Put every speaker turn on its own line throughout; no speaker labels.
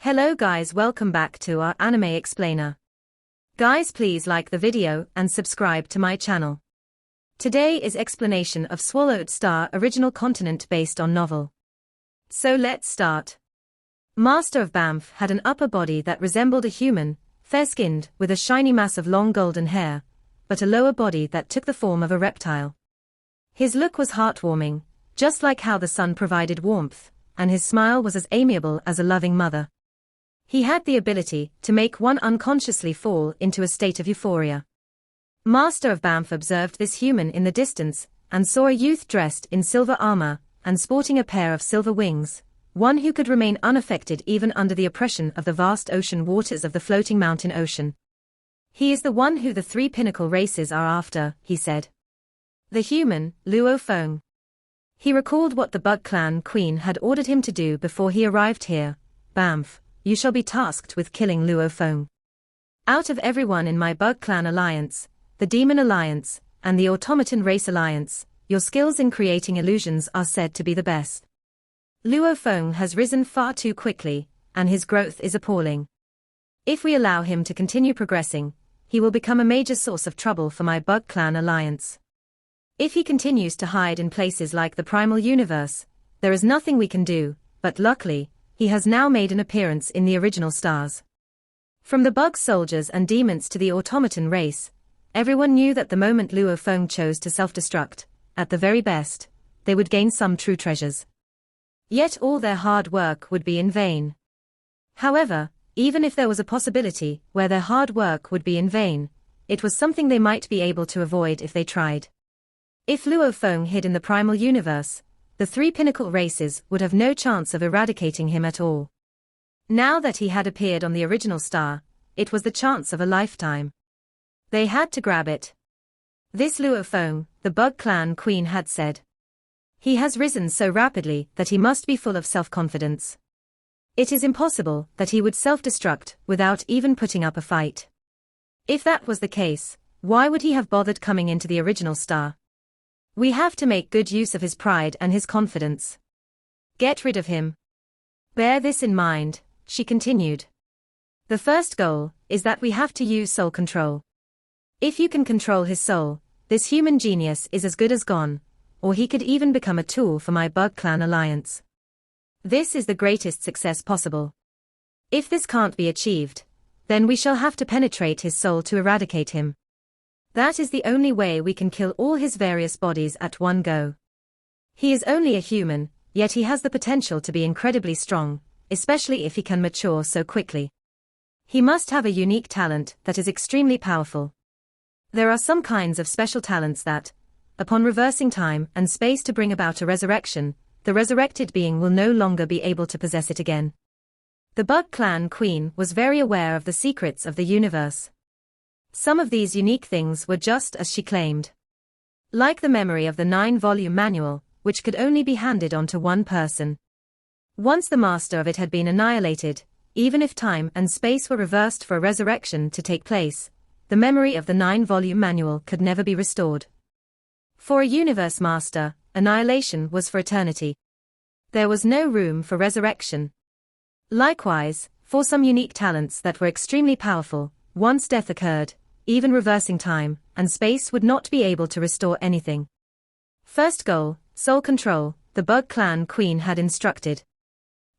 Hello guys, welcome back to our anime explainer. Guys, please like the video and subscribe to my channel. Today is explanation of Swallowed Star original continent based on novel. So let's start. Master of Banff had an upper body that resembled a human, fair-skinned with a shiny mass of long golden hair, but a lower body that took the form of a reptile. His look was heartwarming, just like how the sun provided warmth, and his smile was as amiable as a loving mother. He had the ability to make one unconsciously fall into a state of euphoria. Master of Banff observed this human in the distance, and saw a youth dressed in silver armor, and sporting a pair of silver wings, one who could remain unaffected even under the oppression of the vast ocean waters of the floating mountain ocean. He is the one who the three pinnacle races are after, he said. The human, Luo Feng. He recalled what the Bug Clan Queen had ordered him to do before he arrived here. Banff, you shall be tasked with killing Luo Feng. Out of everyone in my Bug Clan Alliance, the Demon Alliance, and the Automaton Race Alliance, your skills in creating illusions are said to be the best. Luo Feng has risen far too quickly, and his growth is appalling. If we allow him to continue progressing, he will become a major source of trouble for my Bug Clan Alliance. If he continues to hide in places like the Primal Universe, there is nothing we can do, but luckily, he has now made an appearance in the original stars. From the bug soldiers and demons to the automaton race, everyone knew that the moment Luo Feng chose to self-destruct, at the very best, they would gain some true treasures. Yet all their hard work would be in vain. However, even if there was a possibility where their hard work would be in vain, it was something they might be able to avoid if they tried. If Luo Feng hid in the Primal Universe, the three pinnacle races would have no chance of eradicating him at all. Now that he had appeared on the original star, it was the chance of a lifetime. They had to grab it. This Luo Feng, the Bug Clan Queen had said. He has risen so rapidly that he must be full of self-confidence. It is impossible that he would self-destruct without even putting up a fight. If that was the case, why would he have bothered coming into the original star? We have to make good use of his pride and his confidence. Get rid of him. Bear this in mind, she continued. The first goal is that we have to use soul control. If you can control his soul, this human genius is as good as gone, or he could even become a tool for my Bug Clan Alliance. This is the greatest success possible. If this can't be achieved, then we shall have to penetrate his soul to eradicate him. That is the only way we can kill all his various bodies at one go. He is only a human, yet he has the potential to be incredibly strong, especially if he can mature so quickly. He must have a unique talent that is extremely powerful. There are some kinds of special talents that, upon reversing time and space to bring about a resurrection, the resurrected being will no longer be able to possess it again. The Bug Clan Queen was very aware of the secrets of the universe. Some of these unique things were just as she claimed. Like the memory of the 9-volume manual, which could only be handed on to one person. Once the master of it had been annihilated, even if time and space were reversed for a resurrection to take place, the memory of the 9-volume manual could never be restored. For a universe master, annihilation was for eternity. There was no room for resurrection. Likewise, for some unique talents that were extremely powerful, once death occurred, even reversing time and space would not be able to restore anything. First goal, soul control, the Bug Clan Queen had instructed.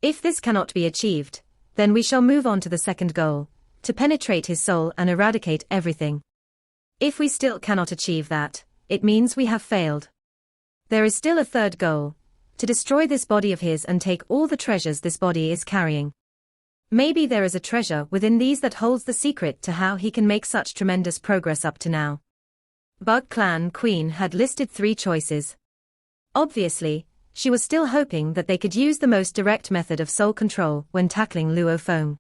If this cannot be achieved, then we shall move on to the second goal, to penetrate his soul and eradicate everything. If we still cannot achieve that, it means we have failed. There is still a third goal, to destroy this body of his and take all the treasures this body is carrying. Maybe there is a treasure within these that holds the secret to how he can make such tremendous progress up to now. Bug Clan Queen had listed 3 choices. Obviously, she was still hoping that they could use the most direct method of soul control when tackling Luo Feng.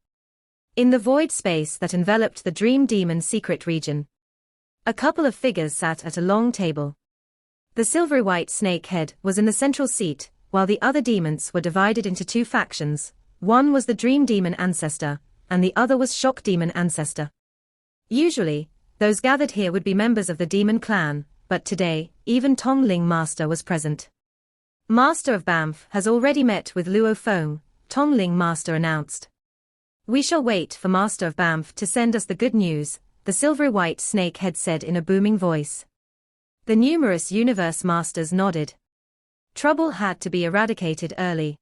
In the void space that enveloped the Dream Demon secret region, a couple of figures sat at a long table. The silvery white snake head was in the central seat, while the other demons were divided into 2 factions. One was the Dream Demon Ancestor, and the other was Shock Demon Ancestor. Usually, those gathered here would be members of the Demon Clan, but today, even Tong Ling Master was present. Master of Banff has already met with Luo Feng, Tong Ling Master announced. We shall wait for Master of Banff to send us the good news, the silvery white snake head said in a booming voice. The numerous universe masters nodded. Trouble had to be eradicated early.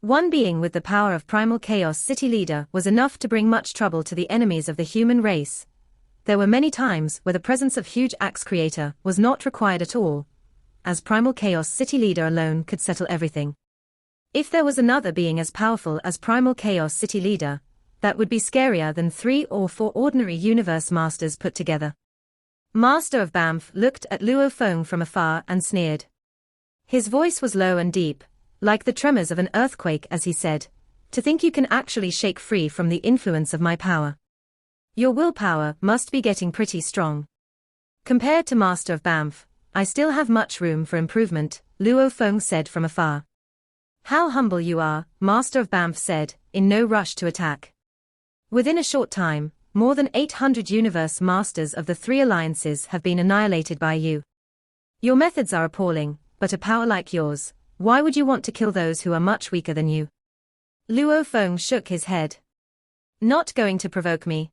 One being with the power of primal chaos city leader was enough to bring much trouble to the enemies of the human race. There were many times where the presence of huge axe creator was not required at all, as primal chaos city leader alone could settle everything. If there was another being as powerful as primal chaos city leader, that would be scarier than 3 or 4 ordinary universe masters put together. Master of Banff looked at Luo Feng from afar and sneered. His voice was low and deep, like the tremors of an earthquake as he said, "To think you can actually shake free from the influence of my power. Your willpower must be getting pretty strong. Compared to Master of Banff, I still have much room for improvement," Luo Feng said from afar. "How humble you are," Master of Banff said, in no rush to attack. Within a short time, more than 800 universe masters of the 3 alliances have been annihilated by you. Your methods are appalling, but a power like yours, why would you want to kill those who are much weaker than you? Luo Feng shook his head. Not going to provoke me.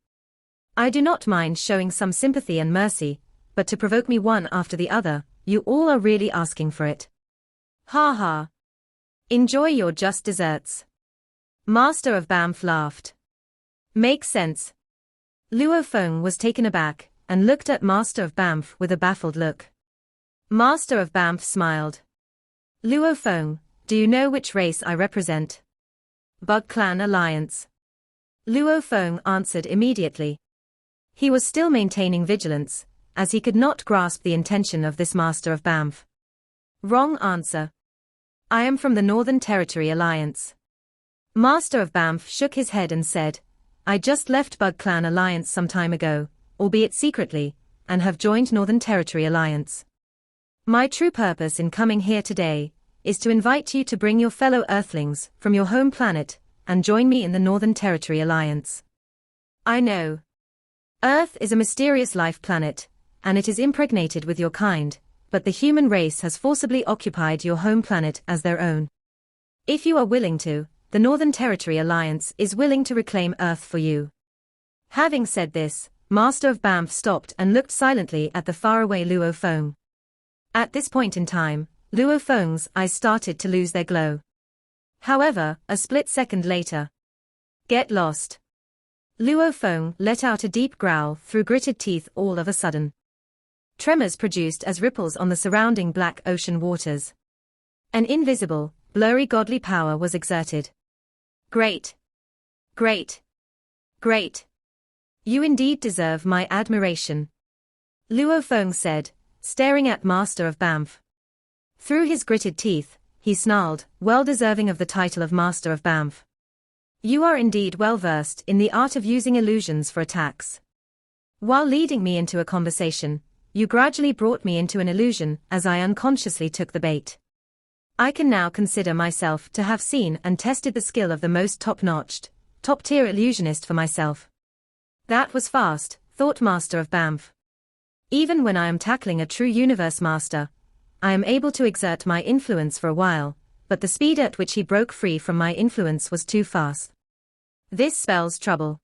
I do not mind showing some sympathy and mercy, but to provoke me one after the other, you all are really asking for it. Ha ha. Enjoy your just desserts. Master of Banff laughed. Makes sense. Luo Feng was taken aback, and looked at Master of Banff with a baffled look. Master of Banff smiled. Luo Feng, do you know which race I represent? Bug Clan Alliance. Luo Feng answered immediately. He was still maintaining vigilance, as he could not grasp the intention of this Master of Banff. Wrong answer. I am from the Northern Territory Alliance. Master of Banff shook his head and said, I just left Bug Clan Alliance some time ago, albeit secretly, and have joined Northern Territory Alliance. My true purpose in coming here today is to invite you to bring your fellow Earthlings from your home planet and join me in the Northern Territory Alliance. I know. Earth is a mysterious life planet, and it is impregnated with your kind, but the human race has forcibly occupied your home planet as their own. If you are willing to, the Northern Territory Alliance is willing to reclaim Earth for you. Having said this, Master of Banff stopped and looked silently at the faraway Luo Feng. At this point in time, Luo Feng's eyes started to lose their glow. However, a split second later. Get lost. Luo Feng let out a deep growl through gritted teeth all of a sudden. Tremors produced as ripples on the surrounding black ocean waters. An invisible, blurry godly power was exerted. Great. Great. Great. You indeed deserve my admiration. Luo Feng said, staring at Master of Banff. Through his gritted teeth, he snarled, well deserving of the title of Master of Banff. You are indeed well versed in the art of using illusions for attacks. While leading me into a conversation, you gradually brought me into an illusion as I unconsciously took the bait. I can now consider myself to have seen and tested the skill of the most top-notched, top-tier illusionist for myself. That was fast, thought Master of Banff. Even when I am tackling a true universe master, I am able to exert my influence for a while, but the speed at which he broke free from my influence was too fast. This spells trouble.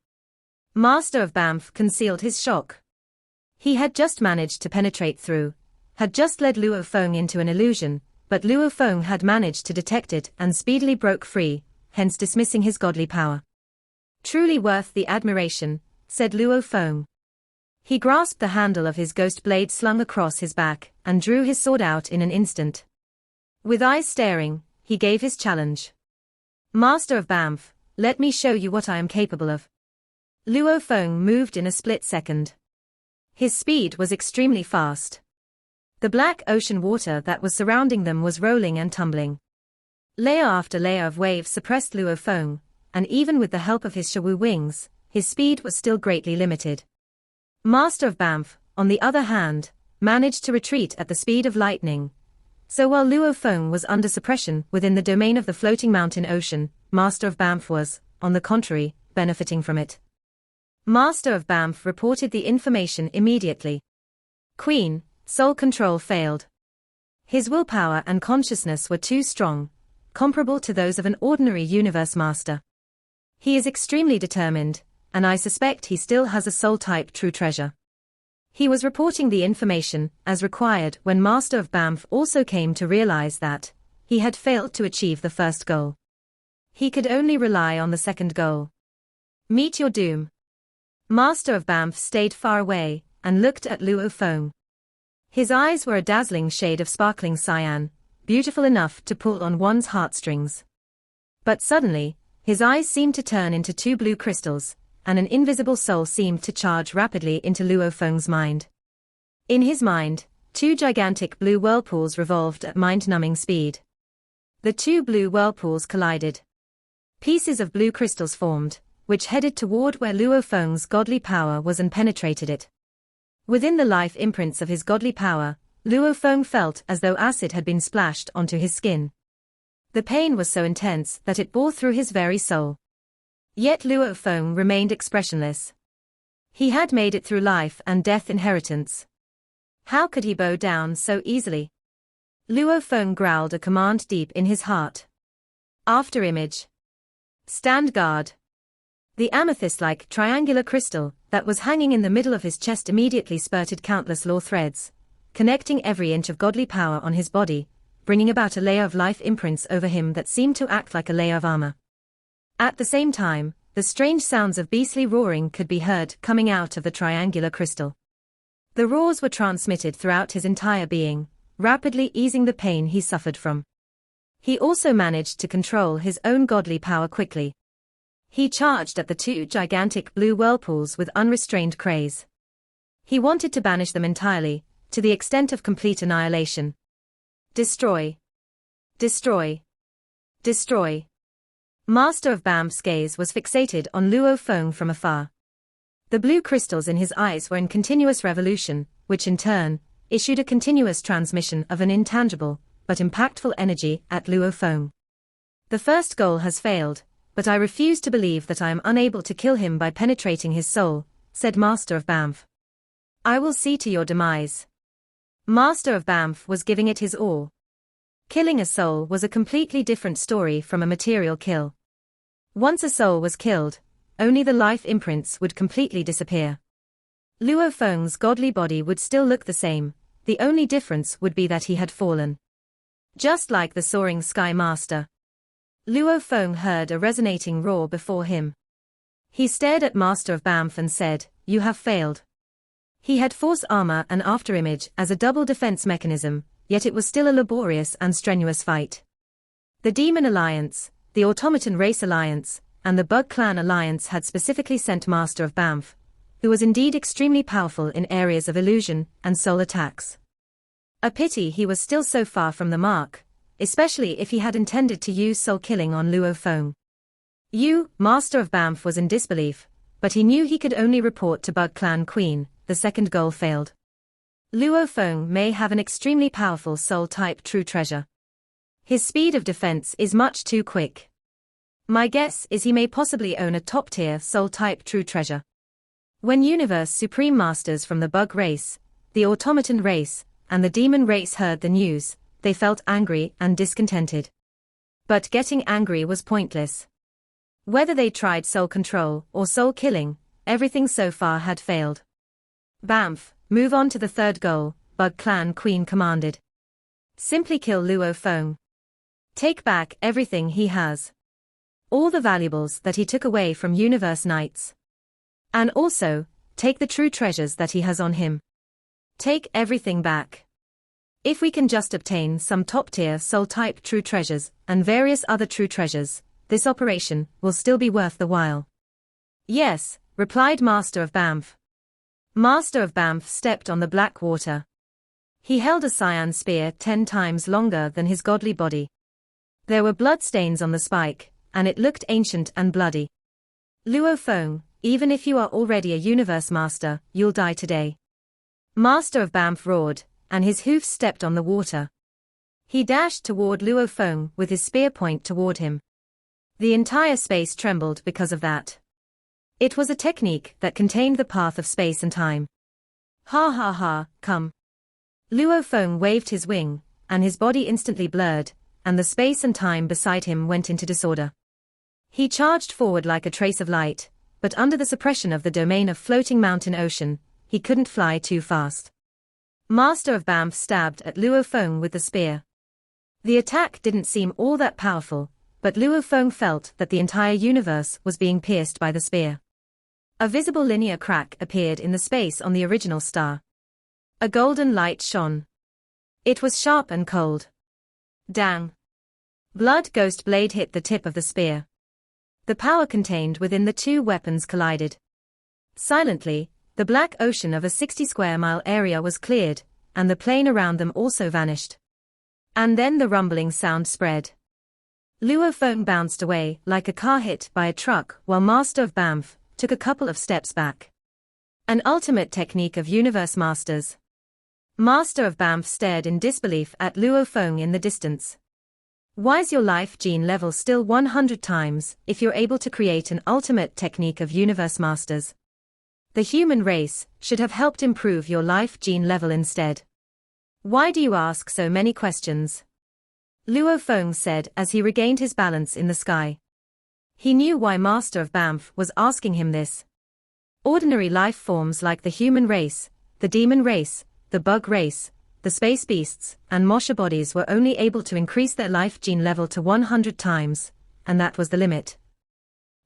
Master of Banff concealed his shock. He had just managed to penetrate through, had just led Luo Feng into an illusion, but Luo Feng had managed to detect it and speedily broke free, hence dismissing his godly power. Truly worth the admiration, said Luo Feng. He grasped the handle of his ghost blade slung across his back, and drew his sword out in an instant. With eyes staring, he gave his challenge. Master of Banff, let me show you what I am capable of. Luo Feng moved in a split second. His speed was extremely fast. The black ocean water that was surrounding them was rolling and tumbling. Layer after layer of waves suppressed Luo Feng, and even with the help of his Shawu wings, his speed was still greatly limited. Master of Banff, on the other hand, managed to retreat at the speed of lightning. So while Luo Feng was under suppression within the domain of the floating mountain ocean, Master of Banff was, on the contrary, benefiting from it. Master of Banff reported the information immediately. Queen, soul control failed. His willpower and consciousness were too strong, comparable to those of an ordinary universe master. He is extremely determined, and I suspect he still has a soul-type true treasure. He was reporting the information as required when Master of Banff also came to realize that he had failed to achieve the first goal. He could only rely on the second goal. Meet your doom. Master of Banff stayed far away and looked at Luo Feng. His eyes were a dazzling shade of sparkling cyan, beautiful enough to pull on one's heartstrings. But suddenly, his eyes seemed to turn into two blue crystals, and an invisible soul seemed to charge rapidly into Luo Feng's mind. In his mind, two gigantic blue whirlpools revolved at mind-numbing speed. The two blue whirlpools collided. Pieces of blue crystals formed, which headed toward where Luo Feng's godly power was and penetrated it. Within the life imprints of his godly power, Luo Feng felt as though acid had been splashed onto his skin. The pain was so intense that it bore through his very soul. Yet Luo Feng remained expressionless. He had made it through life and death inheritance. How could he bow down so easily? Luo Feng growled a command deep in his heart. After image. Stand guard. The amethyst-like triangular crystal that was hanging in the middle of his chest immediately spurted countless law threads, connecting every inch of godly power on his body, bringing about a layer of life imprints over him that seemed to act like a layer of armor. At the same time, the strange sounds of beastly roaring could be heard coming out of the triangular crystal. The roars were transmitted throughout his entire being, rapidly easing the pain he suffered from. He also managed to control his own godly power quickly. He charged at the two gigantic blue whirlpools with unrestrained craze. He wanted to banish them entirely, to the extent of complete annihilation. Destroy. Destroy. Destroy. Master of Banff's gaze was fixated on Luo Feng from afar. The blue crystals in his eyes were in continuous revolution, which in turn issued a continuous transmission of an intangible, but impactful energy at Luo Feng. The first goal has failed, but I refuse to believe that I am unable to kill him by penetrating his soul, said Master of Banff. I will see to your demise. Master of Banff was giving it his all. Killing a soul was a completely different story from a material kill. Once a soul was killed, only the life imprints would completely disappear. Luo Feng's godly body would still look the same, the only difference would be that he had fallen. Just like the soaring Sky Master. Luo Feng heard a resonating roar before him. He stared at Master of Banff and said, "You have failed." He had force armor and afterimage as a double defense mechanism, yet it was still a laborious and strenuous fight. The Demon Alliance, the Automaton Race Alliance, and the Bug Clan Alliance had specifically sent Master of Banff, who was indeed extremely powerful in areas of illusion and soul attacks. A pity he was still so far from the mark, especially if he had intended to use soul killing on Luo Feng. Master of Banff was in disbelief, but he knew he could only report to Bug Clan Queen. The second goal failed. Luo Feng may have an extremely powerful soul-type true treasure. His speed of defense is much too quick. My guess is he may possibly own a top-tier soul-type true treasure. When Universe Supreme Masters from the Bug race, the Automaton race, and the Demon race heard the news, they felt angry and discontented. But getting angry was pointless. Whether they tried soul control or soul killing, everything so far had failed. Banff, move on to the third goal, Bug Clan Queen commanded. Simply kill Luo Feng. Take back everything he has. All the valuables that he took away from Universe Knights. And also, take the true treasures that he has on him. Take everything back. If we can just obtain some top-tier soul-type true treasures and various other true treasures, this operation will still be worth the while. Yes, replied Master of Banff. Master of Banff stepped on the black water. He held a cyan spear 10 times longer than his godly body. There were blood stains on the spike, and it looked ancient and bloody. Luo Feng, even if you are already a universe master, you'll die today. Master of Banff roared, and his hoofs stepped on the water. He dashed toward Luo Feng with his spear point toward him. The entire space trembled because of that. It was a technique that contained the path of space and time. Ha ha ha, come. Luo Feng waved his wing, and his body instantly blurred, and the space and time beside him went into disorder. He charged forward like a trace of light, but under the suppression of the domain of floating mountain ocean, he couldn't fly too fast. Master of Banff stabbed at Luo Feng with the spear. The attack didn't seem all that powerful, but Luo Feng felt that the entire universe was being pierced by the spear. A visible linear crack appeared in the space on the original star. A golden light shone. It was sharp and cold. Dang! Blood Ghost Blade hit the tip of the spear. The power contained within the two weapons collided. Silently, the black ocean of a 60-square-mile area was cleared, and the plane around them also vanished. And then the rumbling sound spread. Luo Feng bounced away like a car hit by a truck while Master of Banff took a couple of steps back. An ultimate technique of Universe Masters. Master of Banff stared in disbelief at Luo Feng in the distance. Why's your life gene level still 100 times if you're able to create an ultimate technique of Universe Masters? The human race should have helped improve your life gene level instead. Why do you ask so many questions? Luo Feng said as he regained his balance in the sky. He knew why Master of Banff was asking him this. Ordinary life forms like the human race, the demon race, the bug race, the space beasts, and Mosha bodies were only able to increase their life gene level to 100 times, and that was the limit.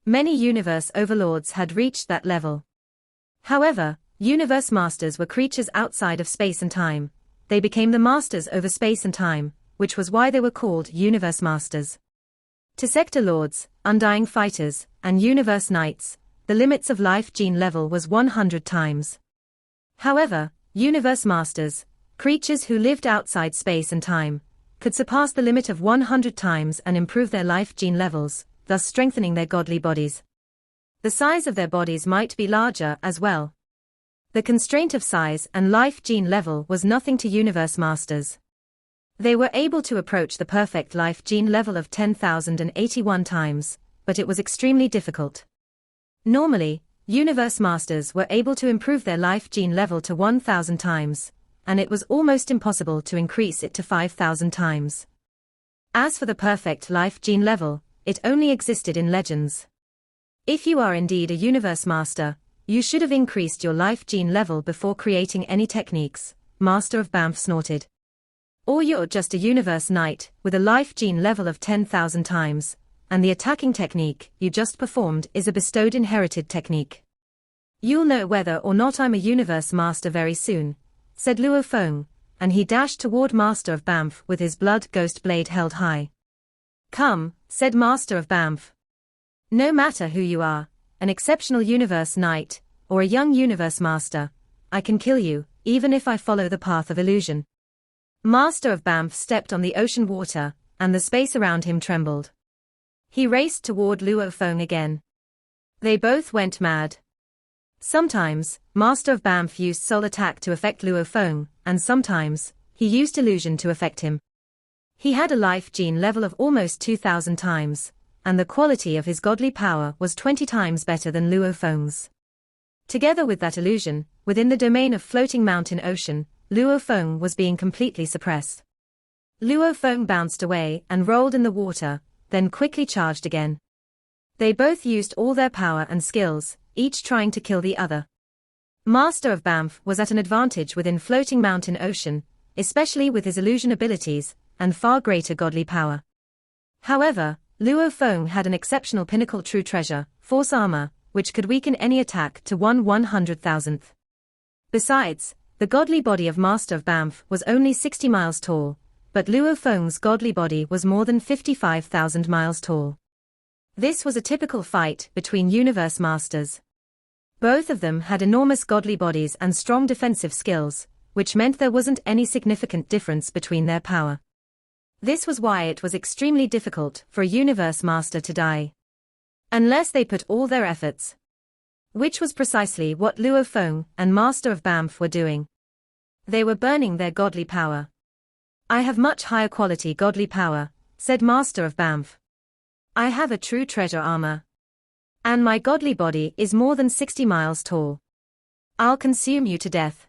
Many universe overlords had reached that level. However, Universe Masters were creatures outside of space and time. They became the masters over space and time, which was why they were called Universe Masters. To Sector Lords, Undying Fighters, and Universe Knights, the limits of life gene level was 100 times. However, Universe Masters, creatures who lived outside space and time, could surpass the limit of 100 times and improve their life gene levels, thus strengthening their godly bodies. The size of their bodies might be larger as well. The constraint of size and life gene level was nothing to Universe Masters. They were able to approach the perfect life gene level of 10,081 times, but it was extremely difficult. Normally, Universe Masters were able to improve their life gene level to 1,000 times, and it was almost impossible to increase it to 5,000 times. As for the perfect life gene level, it only existed in legends. If you are indeed a Universe Master, you should have increased your life gene level before creating any techniques, Master of Banff snorted. Or you're just a Universe Knight with a life gene level of 10,000 times, and the attacking technique you just performed is a bestowed inherited technique. You'll know whether or not I'm a Universe Master very soon, said Luo Feng, and he dashed toward Master of Banff with his blood ghost blade held high. Come, said Master of Banff. No matter who you are, an exceptional Universe Knight, or a young Universe Master, I can kill you, even if I follow the path of illusion. Master of Banff stepped on the ocean water, and the space around him trembled. He raced toward Luo Feng again. They both went mad. Sometimes, Master of Banff used soul attack to affect Luo Feng, and sometimes, he used illusion to affect him. He had a life gene level of almost 2,000 times, and the quality of his godly power was 20 times better than Luo Feng's. Together with that illusion, within the domain of floating mountain ocean, Luo Feng was being completely suppressed. Luo Feng bounced away and rolled in the water, then quickly charged again. They both used all their power and skills, each trying to kill the other. Master of Banff was at an advantage within floating mountain ocean, especially with his illusion abilities, and far greater godly power. However, Luo Feng had an exceptional pinnacle true treasure, force armor, which could weaken any attack to 1/100,000th. Besides, the godly body of Master of Banff was only 60 miles tall, but Luo Feng's godly body was more than 55,000 miles tall. This was a typical fight between Universe Masters. Both of them had enormous godly bodies and strong defensive skills, which meant there wasn't any significant difference between their power. This was why it was extremely difficult for a Universe Master to die. Unless they put all their efforts. Which was precisely what Luo Feng and Master of Banff were doing. They were burning their godly power. I have much higher quality godly power, said Master of Banff. I have a true treasure armor. And my godly body is more than 60 miles tall. I'll consume you to death.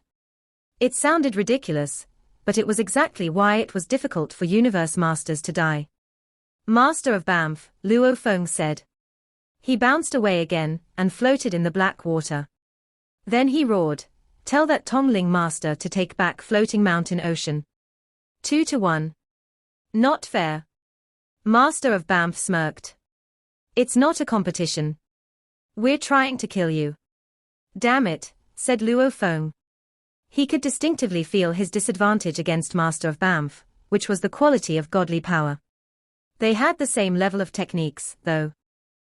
It sounded ridiculous, but it was exactly why it was difficult for Universe Masters to die. Master of Banff, Luo Feng said. He bounced away again, and floated in the black water. Then he roared, "Tell that Tongling master to take back Floating Mountain Ocean. 2-1. Not fair." Master of Banff smirked. "It's not a competition. We're trying to kill you." "Damn it," said Luo Feng. He could distinctively feel his disadvantage against Master of Banff, which was the quality of godly power. They had the same level of techniques, though.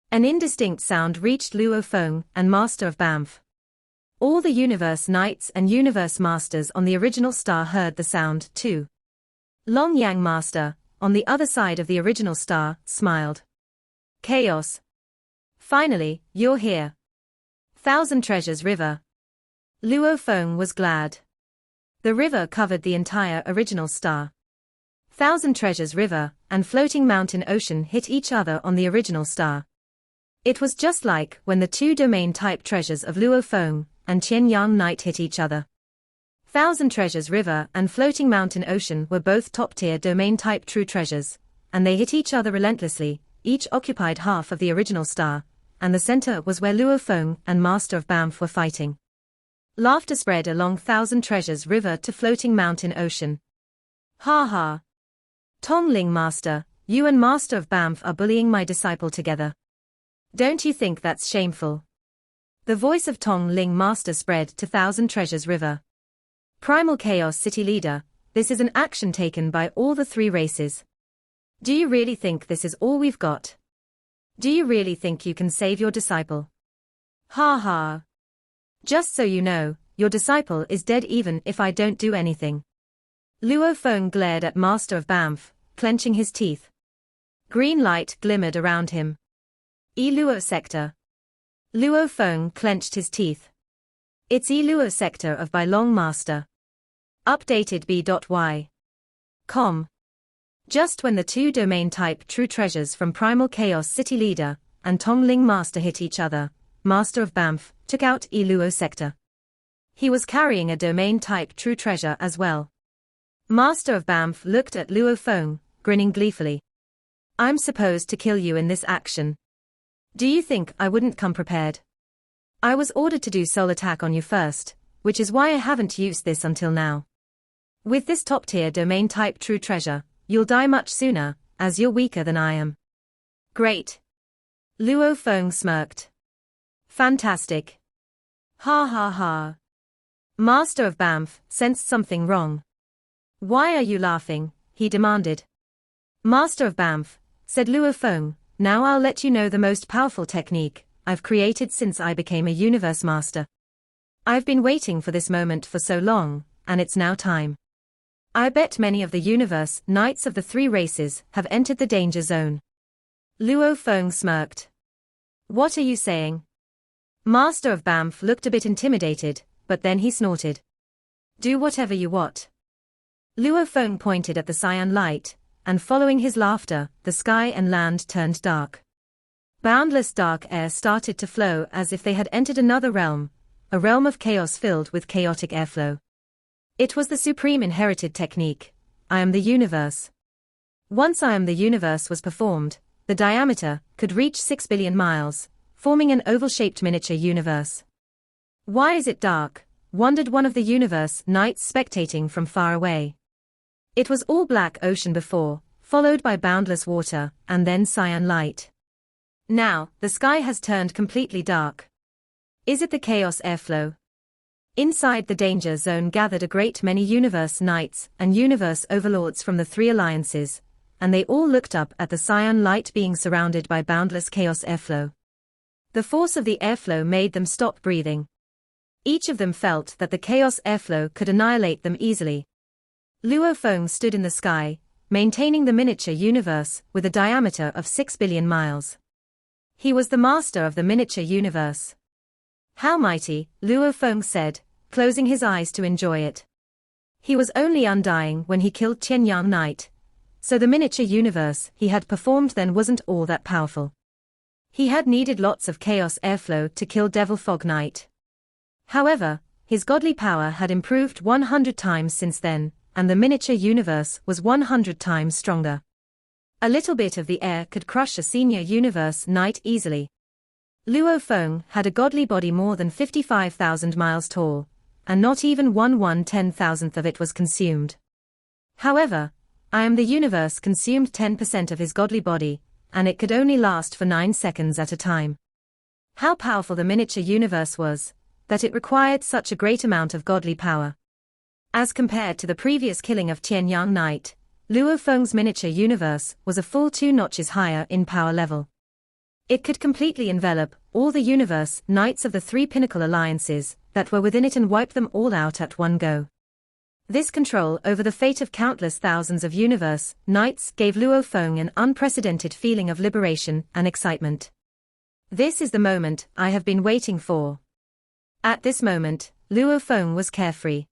An indistinct sound reached Luo Feng and Master of Banff. All the Universe Knights and Universe Masters on the original star heard the sound, too. Long Yang Master, on the other side of the original star, smiled. "Chaos. Finally, you're here. Thousand Treasures River." Luo Feng was glad. The river covered the entire original star. Thousand Treasures River and Floating Mountain Ocean hit each other on the original star. It was just like when the two domain-type treasures of Luo Feng and Qian Yang Night hit each other. Thousand Treasures River and Floating Mountain Ocean were both top-tier domain-type true treasures, and they hit each other relentlessly, each occupied half of the original star, and the center was where Luo Feng and Master of Banff were fighting. Laughter spread along Thousand Treasures River to Floating Mountain Ocean. "Ha ha. Tongling Master, you and Master of Banff are bullying my disciple together. Don't you think that's shameful?" The voice of Tongling Master spread to Thousand Treasures River. "Primal Chaos City Leader, this is an action taken by all the three races. Do you really think this is all we've got? Do you really think you can save your disciple? Ha ha. Just so you know, your disciple is dead even if I don't do anything." Luo Feng glared at Master of Banff, clenching his teeth. Green light glimmered around him. Luo Sector. Luo Feng clenched his teeth. "It's Luo Sector of Bai Long Master. Updated B.Y. Com. Just when the two domain-type true treasures from Primal Chaos City Leader and Tongling Master hit each other, Master of Banff took out Luo Sector. He was carrying a domain-type true treasure as well. Master of Banff looked at Luo Feng, grinning gleefully. "I'm supposed to kill you in this action. Do you think I wouldn't come prepared? I was ordered to do soul attack on you first, which is why I haven't used this until now. With this top-tier domain-type true treasure, you'll die much sooner, as you're weaker than I am." "Great." Luo Feng smirked. "Fantastic. Ha ha ha." Master of Banff sensed something wrong. "Why are you laughing?" he demanded. "Master of Banff," said Luo Feng, "now I'll let you know the most powerful technique I've created since I became a Universe Master. I've been waiting for this moment for so long, and it's now time. I bet many of the Universe Knights of the three races have entered the danger zone." Luo Feng smirked. "What are you saying?" Master of Banff looked a bit intimidated, but then he snorted. "Do whatever you want." Luo Feng pointed at the cyan light, and following his laughter, the sky and land turned dark. Boundless dark air started to flow as if they had entered another realm, a realm of chaos filled with chaotic airflow. It was the supreme inherited technique, I am the universe. Once I am the universe was performed, the diameter could reach 6 billion miles, forming an oval-shaped miniature universe. "Why is it dark?" wondered one of the Universe Knights spectating from far away. It was all black ocean before, followed by boundless water, and then cyan light. Now, the sky has turned completely dark. Is it the chaos airflow? Inside the danger zone gathered a great many Universe Knights and Universe Overlords from the three alliances, and they all looked up at the cyan light being surrounded by boundless chaos airflow. The force of the airflow made them stop breathing. Each of them felt that the chaos airflow could annihilate them easily. Luo Feng stood in the sky, maintaining the miniature universe with a diameter of 6 billion miles. He was the master of the miniature universe. "How mighty," Luo Feng said, closing his eyes to enjoy it. He was only undying when he killed Qian Yang Knight, so the miniature universe he had performed then wasn't all that powerful. He had needed lots of chaos airflow to kill Devil Fog Knight. However, his godly power had improved 100 times since then, and the miniature universe was 100 times stronger. A little bit of the air could crush a senior Universe Knight easily. Luo Feng had a godly body more than 55,000 miles tall, and not even 1/10,000th of it was consumed. However, I Am the Universe consumed 10% of his godly body, and it could only last for 9 seconds at a time. How powerful the miniature universe was, that it required such a great amount of godly power. As compared to the previous killing of Tianyang Knight, Luo Feng's miniature universe was a full 2 notches higher in power level. It could completely envelop all the universe knights of the 3 pinnacle alliances that were within it and wipe them all out at one go. This control over the fate of countless thousands of universe knights gave Luo Feng an unprecedented feeling of liberation and excitement. This is the moment I have been waiting for. At this moment, Luo Feng was carefree.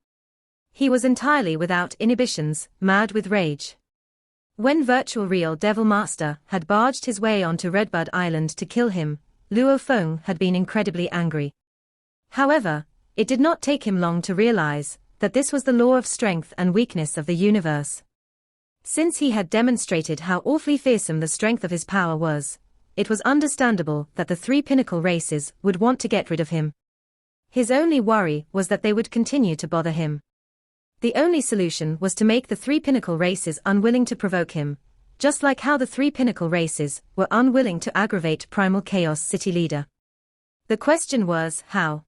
He was entirely without inhibitions, mad with rage. When Virtual Real Devil Master had barged his way onto Redbud Island to kill him, Luo Feng had been incredibly angry. However, it did not take him long to realize that this was the law of strength and weakness of the universe. Since he had demonstrated how awfully fearsome the strength of his power was, it was understandable that the 3 pinnacle races would want to get rid of him. His only worry was that they would continue to bother him. The only solution was to make the 3 pinnacle races unwilling to provoke him, just like how the 3 pinnacle races were unwilling to aggravate Primal Chaos City leader. The question was, how?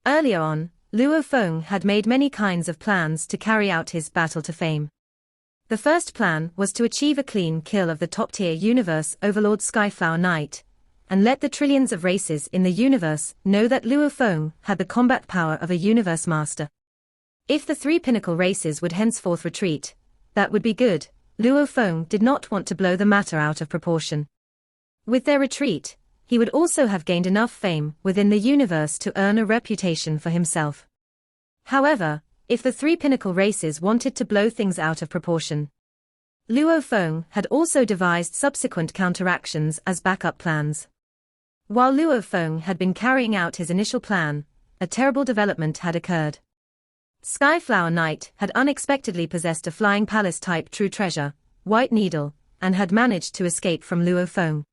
Earlier on, Luo Feng had made many kinds of plans to carry out his battle to fame. The first plan was to achieve a clean kill of the top-tier universe overlord Skyflower Knight, and let the trillions of races in the universe know that Luo Feng had the combat power of a universe master. If the 3 pinnacle races would henceforth retreat, that would be good. Luo Feng did not want to blow the matter out of proportion. With their retreat, he would also have gained enough fame within the universe to earn a reputation for himself. However, if the 3 pinnacle races wanted to blow things out of proportion, Luo Feng had also devised subsequent counteractions as backup plans. While Luo Feng had been carrying out his initial plan, a terrible development had occurred. Skyflower Knight had unexpectedly possessed a flying palace-type true treasure, White Needle, and had managed to escape from Luo Feng.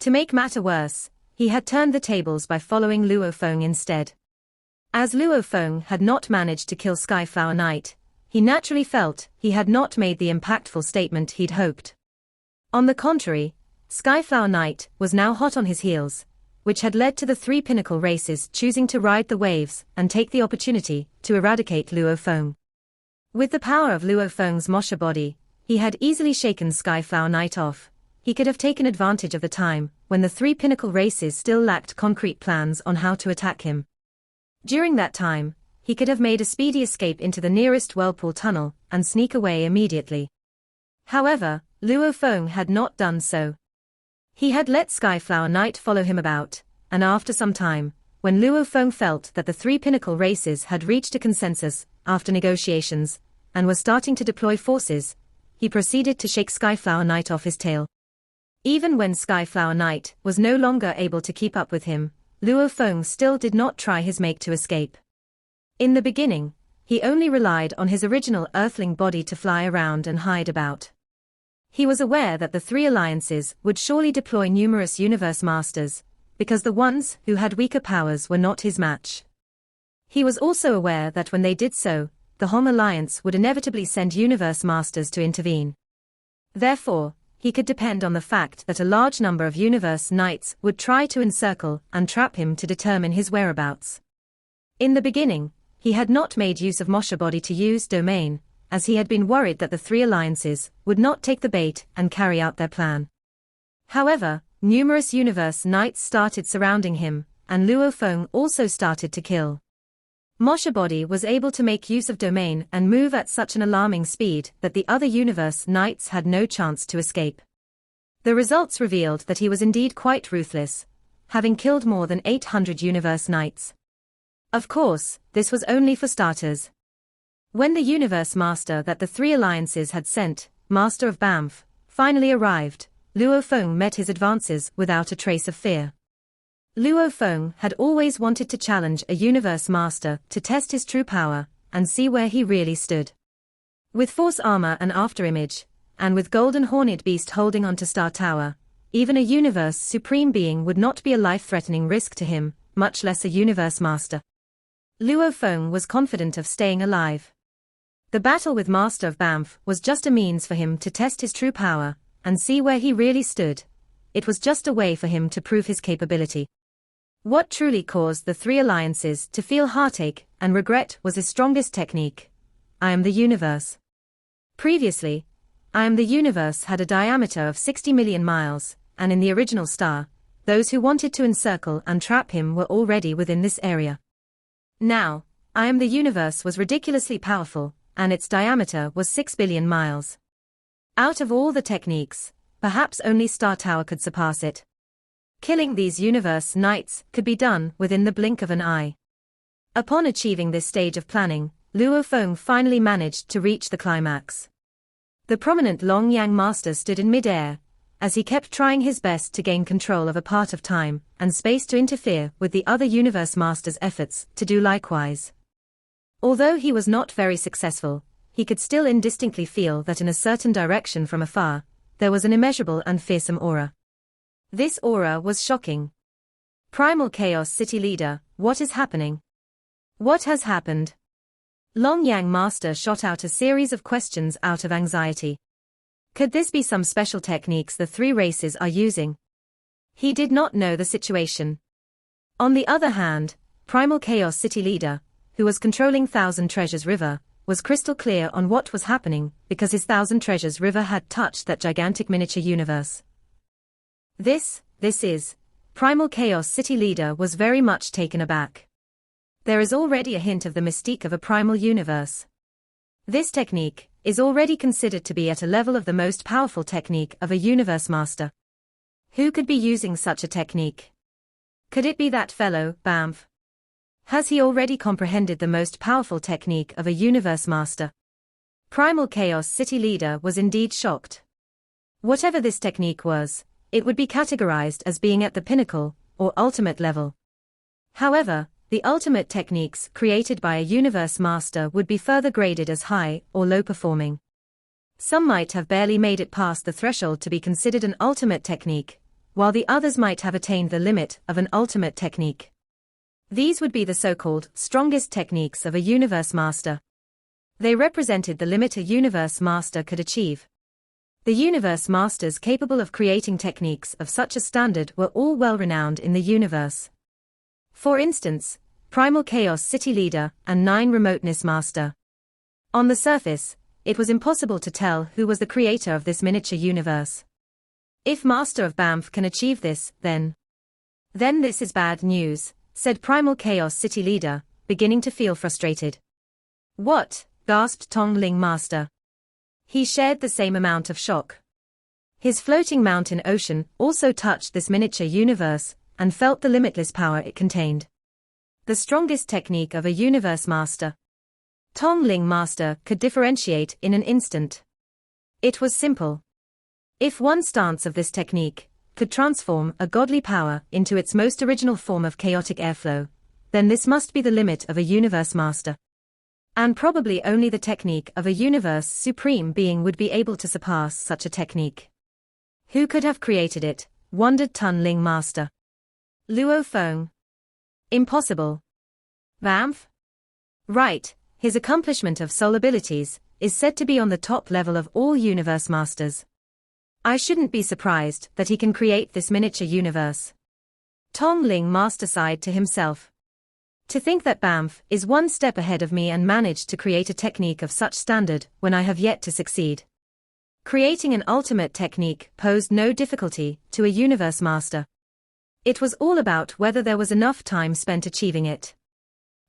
To make matter worse, he had turned the tables by following Luo Feng instead. As Luo Feng had not managed to kill Skyflower Knight, he naturally felt he had not made the impactful statement he'd hoped. On the contrary, Skyflower Knight was now hot on his heels, which had led to the 3 pinnacle races choosing to ride the waves and take the opportunity to eradicate Luo Feng. With the power of Luo Feng's Mosha body, he had easily shaken Skyflower Knight off. He could have taken advantage of the time when the 3 pinnacle races still lacked concrete plans on how to attack him. During that time, he could have made a speedy escape into the nearest whirlpool tunnel and sneak away immediately. However, Luo Feng had not done so. He had let Skyflower Knight follow him about, and after some time, when Luo Feng felt that the 3 pinnacle races had reached a consensus after negotiations and were starting to deploy forces, he proceeded to shake Skyflower Knight off his tail. Even when Skyflower Knight was no longer able to keep up with him, Luo Feng still did not try his make to escape. In the beginning, he only relied on his original Earthling body to fly around and hide about. He was aware that the 3 alliances would surely deploy numerous universe masters, because the ones who had weaker powers were not his match. He was also aware that when they did so, the Hong Alliance would inevitably send universe masters to intervene. Therefore, he could depend on the fact that a large number of universe knights would try to encircle and trap him to determine his whereabouts. In the beginning, he had not made use of Mosha body to use domain, as he had been worried that the 3 alliances would not take the bait and carry out their plan. However, numerous universe knights started surrounding him, and Luo Feng also started to kill. Mosha body was able to make use of domain and move at such an alarming speed that the other universe knights had no chance to escape. The results revealed that he was indeed quite ruthless, having killed more than 800 universe knights. Of course, this was only for starters. When the universe master that the 3 alliances had sent, Master of Banff, finally arrived, Luo Feng met his advances without a trace of fear. Luo Feng had always wanted to challenge a universe master to test his true power and see where he really stood. With force armor and afterimage, and with Golden Horned Beast holding onto Star Tower, even a universe supreme being would not be a life-threatening risk to him, much less a universe master. Luo Feng was confident of staying alive. The battle with Master of Banff was just a means for him to test his true power, and see where he really stood. It was just a way for him to prove his capability. What truly caused the three alliances to feel heartache and regret was his strongest technique. I am the universe. Previously, I am the universe had a diameter of 60 million miles, and in the original star, those who wanted to encircle and trap him were already within this area. Now, I am the universe was ridiculously powerful, and its diameter was 6 billion miles. Out of all the techniques, perhaps only Star Tower could surpass it. Killing these universe knights could be done within the blink of an eye. Upon achieving this stage of planning, Luo Feng finally managed to reach the climax. The prominent Long Yang master stood in mid-air, as he kept trying his best to gain control of a part of time and space to interfere with the other universe masters' efforts to do likewise. Although he was not very successful, he could still indistinctly feel that in a certain direction from afar, there was an immeasurable and fearsome aura. This aura was shocking. Primal Chaos City Leader, what is happening? What has happened? Long Yang Master shot out a series of questions out of anxiety. Could this be some special techniques the three races are using? He did not know the situation. On the other hand, Primal Chaos City Leader, who was controlling Thousand Treasures River, was crystal clear on what was happening because his Thousand Treasures River had touched that gigantic miniature universe. This is. Primal Chaos City Leader was very much taken aback. There is already a hint of the mystique of a primal universe. This technique is already considered to be at a level of the most powerful technique of a universe master. Who could be using such a technique? Could it be that fellow, Banff? Has he already comprehended the most powerful technique of a universe master? Primal Chaos City Leader was indeed shocked. Whatever this technique was, it would be categorized as being at the pinnacle, or ultimate level. However, the ultimate techniques created by a universe master would be further graded as high or low performing. Some might have barely made it past the threshold to be considered an ultimate technique, while the others might have attained the limit of an ultimate technique. These would be the so-called strongest techniques of a universe master. They represented the limit a universe master could achieve. The universe masters capable of creating techniques of such a standard were all well-renowned in the universe. For instance, Primal Chaos City Leader and 9 Remoteness Master. On the surface, it was impossible to tell who was the creator of this miniature universe. If Master of Banff can achieve this, then this is bad news, said Primal Chaos City Leader, beginning to feel frustrated. What? Gasped Tong Ling Master. He shared the same amount of shock. His floating mountain ocean also touched this miniature universe, and felt the limitless power it contained. The strongest technique of a universe master. Tong Ling Master could differentiate in an instant. It was simple. If one stance of this technique could transform a godly power into its most original form of chaotic airflow, then this must be the limit of a universe master. And probably only the technique of a universe supreme being would be able to surpass such a technique. Who could have created it? Wondered Tong Ling Master. Luo Feng. Impossible. Banff? Right, his accomplishment of soul abilities is said to be on the top level of all universe masters. I shouldn't be surprised that he can create this miniature universe. Tong Ling Master sighed to himself. To think that Banff is one step ahead of me and managed to create a technique of such standard when I have yet to succeed. Creating an ultimate technique posed no difficulty to a universe master. It was all about whether there was enough time spent achieving it.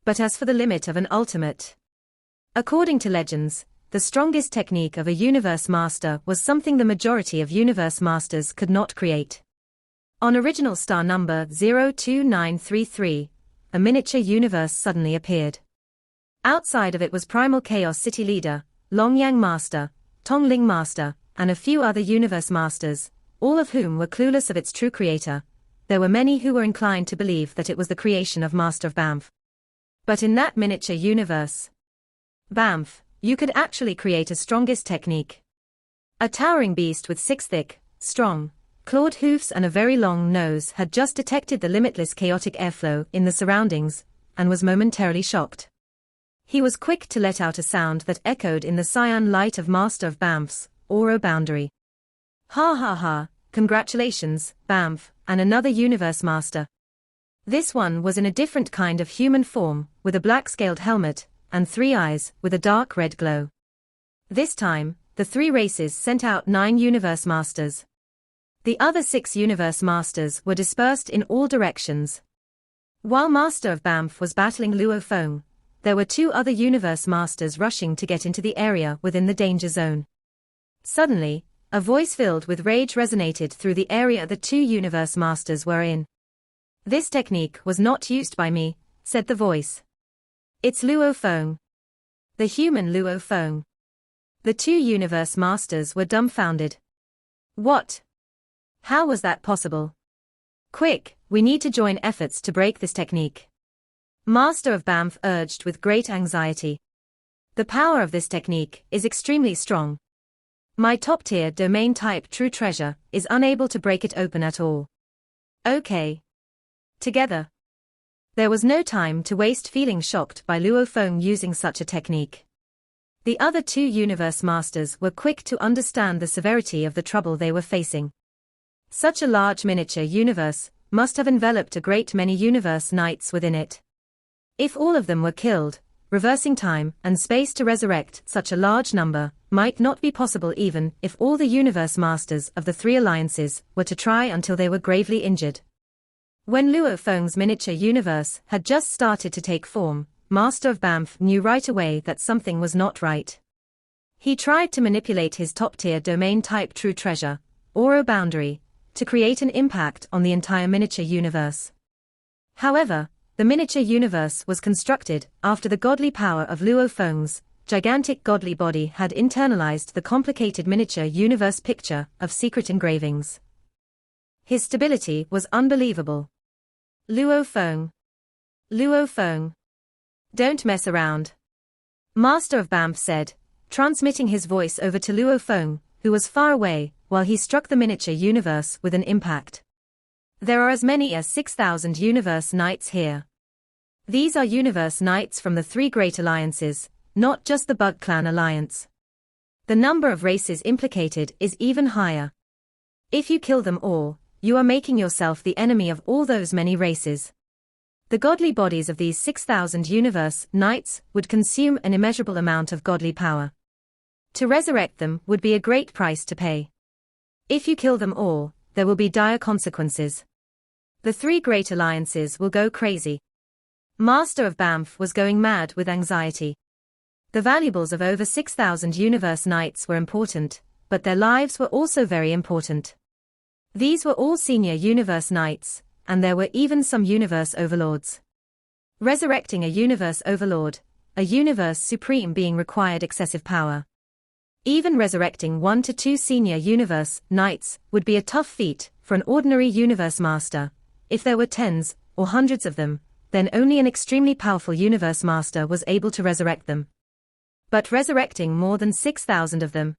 But as for the limit of an ultimate, according to legends, the strongest technique of a universe master was something the majority of universe masters could not create. On original star number 02933, a miniature universe suddenly appeared. Outside of it was Primal Chaos City Leader, Long Yang Master, Tong Ling Master, and a few other universe masters, all of whom were clueless of its true creator. There were many who were inclined to believe that it was the creation of Master of Banff. But in that miniature universe, Banff, you could actually create a strongest technique. A towering beast with 6 thick, strong, Clawed hoofs and a very long nose had just detected the limitless chaotic airflow in the surroundings, and was momentarily shocked. He was quick to let out a sound that echoed in the cyan light of Master of Banff's aura boundary. Ha ha ha, congratulations, Banff, and another Universe Master. This one was in a different kind of human form, with a black-scaled helmet, and 3 eyes, with a dark red glow. This time, the 3 races sent out 9 Universe Masters. The other 6 Universe Masters were dispersed in all directions. While Master of Banff was battling Luo Feng, there were 2 other Universe Masters rushing to get into the area within the danger zone. Suddenly, a voice filled with rage resonated through the area the 2 Universe Masters were in. "This technique was not used by me," said the voice. "It's Luo Feng. The human Luo Feng." The 2 Universe Masters were dumbfounded. "What? How was that possible? Quick, we need to join efforts to break this technique." Master of Banff urged with great anxiety. "The power of this technique is extremely strong. My top-tier domain-type true treasure is unable to break it open at all." "Okay. Together." There was no time to waste feeling shocked by Luo Feng using such a technique. The other 2 Universe Masters were quick to understand the severity of the trouble they were facing. Such a large miniature universe must have enveloped a great many Universe Knights within it. If all of them were killed, reversing time and space to resurrect such a large number might not be possible even if all the Universe Masters of the 3 alliances were to try until they were gravely injured. When Luo Feng's miniature universe had just started to take form, Master of Banff knew right away that something was not right. He tried to manipulate his top-tier domain-type true treasure, aura boundary, to create an impact on the entire miniature universe. However, the miniature universe was constructed after the godly power of Luo Feng's gigantic godly body had internalized the complicated miniature universe picture of secret engravings. His stability was unbelievable. "Luo Feng. Luo Feng. Don't mess around," Master of Banff said, transmitting his voice over to Luo Feng, who was far away, while he struck the miniature universe with an impact. "There are as many as 6,000 Universe Knights here. These are Universe Knights from the 3 great alliances, not just the Bug Clan Alliance. The number of races implicated is even higher. If you kill them all, you are making yourself the enemy of all those many races. The godly bodies of these 6,000 Universe Knights would consume an immeasurable amount of godly power. To resurrect them would be a great price to pay. If you kill them all, there will be dire consequences. The 3 great alliances will go crazy." Master of Banff was going mad with anxiety. The valuables of over 6,000 Universe Knights were important, but their lives were also very important. These were all senior Universe Knights, and there were even some Universe Overlords. Resurrecting a Universe Overlord, a Universe Supreme being required excessive power. Even resurrecting 1 to 2 senior Universe Knights would be a tough feat for an ordinary Universe Master. If there were tens or hundreds of them, then only an extremely powerful Universe Master was able to resurrect them. But resurrecting more than 6,000 of them?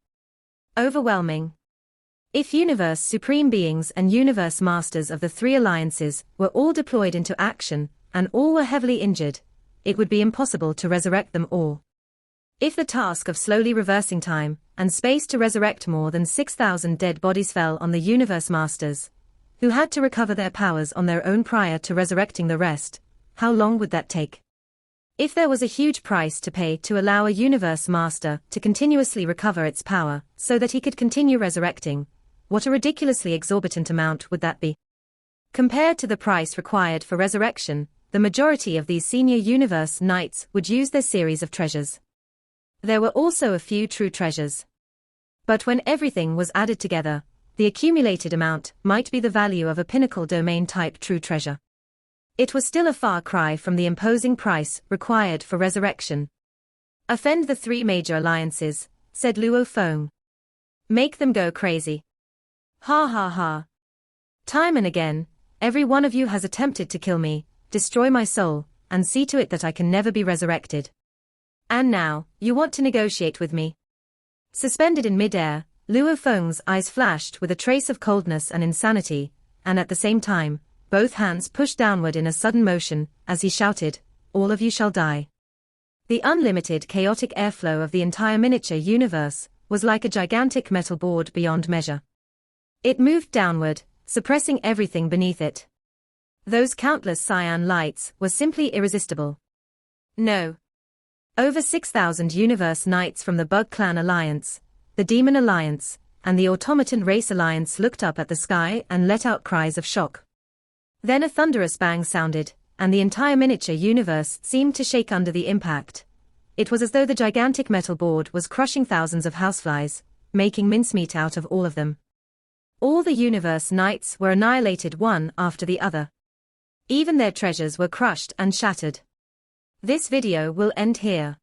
Overwhelming. If Universe Supreme Beings and Universe Masters of the 3 alliances were all deployed into action, and all were heavily injured, it would be impossible to resurrect them all. If the task of slowly reversing time and space to resurrect more than 6,000 dead bodies fell on the Universe Masters, who had to recover their powers on their own prior to resurrecting the rest, how long would that take? If there was a huge price to pay to allow a Universe Master to continuously recover its power so that he could continue resurrecting, what a ridiculously exorbitant amount would that be? Compared to the price required for resurrection, the majority of these senior Universe Knights would use their series of treasures. There were also a few true treasures. But when everything was added together, the accumulated amount might be the value of a pinnacle domain-type true treasure. It was still a far cry from the imposing price required for resurrection. "Offend the 3 major alliances," said Luo Feng. "Make them go crazy. Ha ha ha. Time and again, every one of you has attempted to kill me, destroy my soul, and see to it that I can never be resurrected. And now, you want to negotiate with me?" Suspended in mid-air, Luo Feng's eyes flashed with a trace of coldness and insanity, and at the same time, both hands pushed downward in a sudden motion, as he shouted, "All of you shall die." The unlimited chaotic airflow of the entire miniature universe was like a gigantic metal board beyond measure. It moved downward, suppressing everything beneath it. Those countless cyan lights were simply irresistible. No. Over 6,000 universe knights from the Bug Clan Alliance, the Demon Alliance, and the Automaton Race Alliance looked up at the sky and let out cries of shock. Then a thunderous bang sounded, and the entire miniature universe seemed to shake under the impact. It was as though the gigantic metal board was crushing thousands of houseflies, making mincemeat out of all of them. All the universe knights were annihilated one after the other. Even their treasures were crushed and shattered. This video will end here.